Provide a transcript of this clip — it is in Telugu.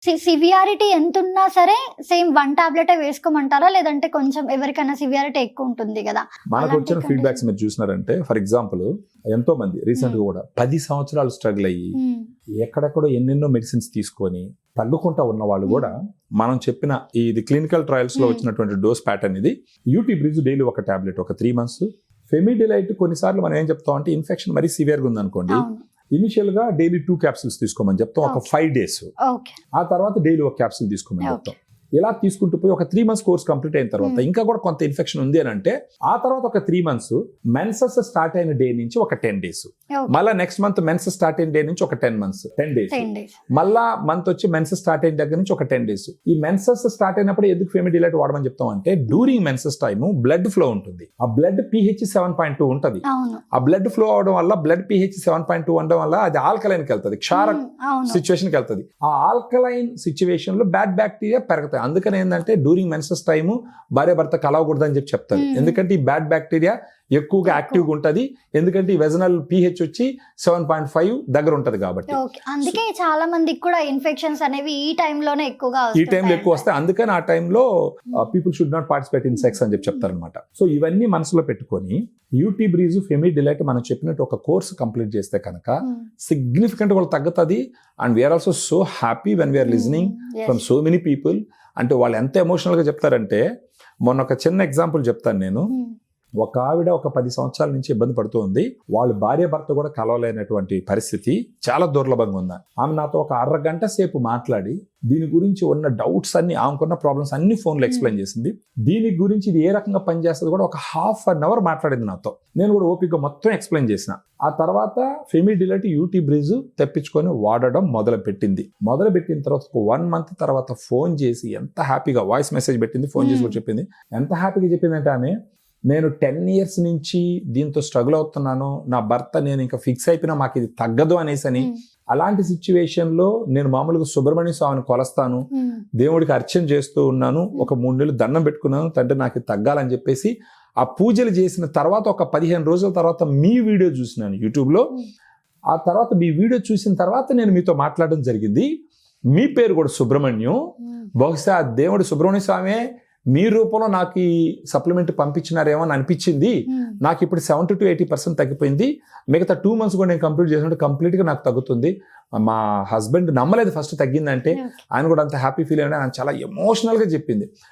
సివియారిటీ ఎంతున్నా సరే సేమ్ 1 టాబ్లెటే వేసుకోమంటారా? లేదంటే కొంచెం ఎవరికైనా సివియారిటీ ఎక్కువ ఉంటుంది గదా! మనకు అలాంటి వచ్చిన ఫీడ్‌బ్యాక్స్ మీరు చూసినారంటే ఫర్ ఎగ్జాంపుల్ ఎంతో మంది రీసెంట్‌గా కూడా 10 సంవత్సరాలు స్ట్రగుల్ అయ్యి హ్మ్. ఎక్కడెక్కడో ఎన్నెన్నో మెడిసిన్స్ తీసుకొని తగ్గుకుంటా ఉన్న వాళ్ళు కూడా మనం చెప్పిన ఇది క్లినికల్ ట్రయల్స్ లో వచ్చినటువంటి డోస్ ప్యాటర్న్ ఇది. యూటీ బ్రిడ్జ్ డైలీ ఒక టాబ్లెట్ ఒక 3 months. ఫెమిడిలైట్ కొన్నిసార్లు మనం ఏం చెప్తాం అంటే ఇన్ఫెక్షన్ మరీ సివియర్గా ఉందనుకోండి, అవును. ఇనిషియల్ గా డైలీ 2 capsules తీసుకోమని చెప్తాం ఒక 5 days. ఓకే. ఆ తర్వాత డైలీ ఒక క్యాప్సూల్ తీసుకోమని చెప్తాం. ఇలా తీసుకుంటూ పోయి ఒక 3 months కోర్స్ కంప్లీట్ అయిన తర్వాత ఇంకా కూడా కొంత ఇన్ఫెక్షన్ ఉంది అని అంటే ఆ తర్వాత ఒక 3 months మెన్సెస్ స్టార్ట్ అయిన డే నుంచి ఒక 10 days, మళ్ళా నెక్స్ట్ మంత్ మెన్సెస్ స్టార్ట్ అయిన డే నుంచి ఒక 10 months 10 days, మళ్ళా మంత్ వచ్చి మెన్సెస్ స్టార్ట్ అయిన దగ్గర నుంచి ఒక 10 days. ఈ మెన్సెస్ స్టార్ట్ అయినప్పుడు ఎందుకు ఫెమిడిలైట్ వాడమని చెప్తాం అంటే during menses time blood flow ఉంటుంది, ఆ బ్లడ్ pH 7.2 ఉంటుంది. ఆ బ్లడ్ ఫ్లో అవడం వల్ల బ్లడ్ pH 7.2 ఉండడం వల్ల అది ఆల్కలైన్ కి వెళ్తుంది, క్షార సిచ్యువేషన్ కి వెళ్తుంది. ఆ ఆల్కలైన్ సిచ్యువేషన్ లో బ్యాడ్ బ్యాక్టీరియా పెరుగుతాయి. అందుకని ఏంటంటే డ్యూరింగ్ మెన్సెస్ టైము భార్య భర్త కలవకూడదని చెప్పి చెప్తారు. ఎందుకంటే ఈ బ్యాడ్ బ్యాక్టీరియా ఎక్కువగా యాక్టివ్గా ఉంటుంది, ఎందుకంటే ఈ వెజనల్ pH వచ్చి 7.5 దగ్గర ఉంటది కాబట్టి. అందుకే చాలా మందికి కూడా ఇన్ఫెక్షన్స్ అనేవి ఈ టైంలోనే ఎక్కువగా ఈ టైంలో ఎక్కువ వస్తాయి. అందుకని ఆ టైంలో people should not participate in sex అని చెప్పి చెప్తారనమాట. సో ఇవన్నీ మనసులో పెట్టుకొని యూటీ బ్రీజ్ ఫెమిడిలైట్ మనం చెప్పినట్టు ఒక కోర్స్ కంప్లీట్ చేస్తే కనుక సిగ్నిఫికెంట్ వాళ్ళు తగ్గుతుంది. And we are also so happy when we are listening from so many people. అంటే వాళ్ళు ఎంత ఎమోషనల్ గా చెప్తారంటే, మొన్న ఒక చిన్న ఎగ్జాంపుల్ చెప్తాను నేను. ఒక ఆవిడ ఒక 10 సంవత్సరాల నుంచి ఇబ్బంది పడుతూ ఉంది. వాళ్ళు భార్య భర్త కూడా కలవలేనటువంటి పరిస్థితి చాలా దుర్లభంగా ఉంది. ఆమె నాతో ఒక 1/2 గంట సేపు మాట్లాడి దీని గురించి ఉన్న డౌట్స్ అన్ని, ఆమెకున్న ప్రాబ్లమ్స్ అన్ని ఫోన్లో ఎక్స్ప్లెయిన్ చేసింది. దీని గురించి ఇది ఏ రకంగా పనిచేస్తుంది కూడా ఒక 1/2 hour మాట్లాడింది నాతో. నేను కూడా ఓపిక మొత్తం ఎక్స్ప్లెయిన్ చేసిన. ఆ తర్వాత ఫెమిడిలైట్ యూటీ బ్రిడ్జ్ తెప్పించుకొని వాడడం మొదలుపెట్టిన తర్వాత ఒక 1 month తర్వాత ఫోన్ చేసి ఎంత హ్యాపీగా వాయిస్ మెసేజ్ పెట్టింది, ఫోన్ చేసి కూడా చెప్పింది. ఎంత హ్యాపీగా చెప్పిందంటే ఆమె, నేను 10 years నుంచి దీంతో స్ట్రగుల్ అవుతున్నాను, నా భర్త నేను ఇంకా ఫిక్స్ అయిపోయినా మాకు ఇది తగ్గదు అనేసని. అలాంటి సిచ్యువేషన్ లో నేను మామూలుగా సుబ్రహ్మణ్య స్వామిని కొలుస్తాను, దేవుడికి అర్చన చేస్తూ ఉన్నాను, ఒక 3 నెలలు దండం పెట్టుకున్నాను, తండ్రి నాకు ఇది తగ్గాలని చెప్పేసి ఆ పూజలు చేసిన తర్వాత ఒక 15 రోజుల తర్వాత మీ వీడియో చూసినాను యూట్యూబ్లో. ఆ తర్వాత మీ వీడియో చూసిన తర్వాత నేను మీతో మాట్లాడడం జరిగింది. మీ పేరు కూడా సుబ్రహ్మణ్యం, బహుశా దేవుడు సుబ్రహ్మణ్య స్వామి మీ రూపంలో నాకు ఈ సప్లిమెంట్ పంపించినారేమో అని అనిపించింది. నాకు ఇప్పుడు 70 to 80% తగ్గిపోయింది. మిగతా 2 months కూడా నేను కంప్లీట్ చేసినట్టు కంప్లీట్గా నాకు తగ్గుతుంది. మా హస్బెండ్ నమ్మలేదు ఫస్ట్ తగ్గిందంటే, ఆయన కూడా అంత హ్యాపీ ఫీల్ అయినా ఆయన చాలా ఎమోషనల్గా చెప్పింది.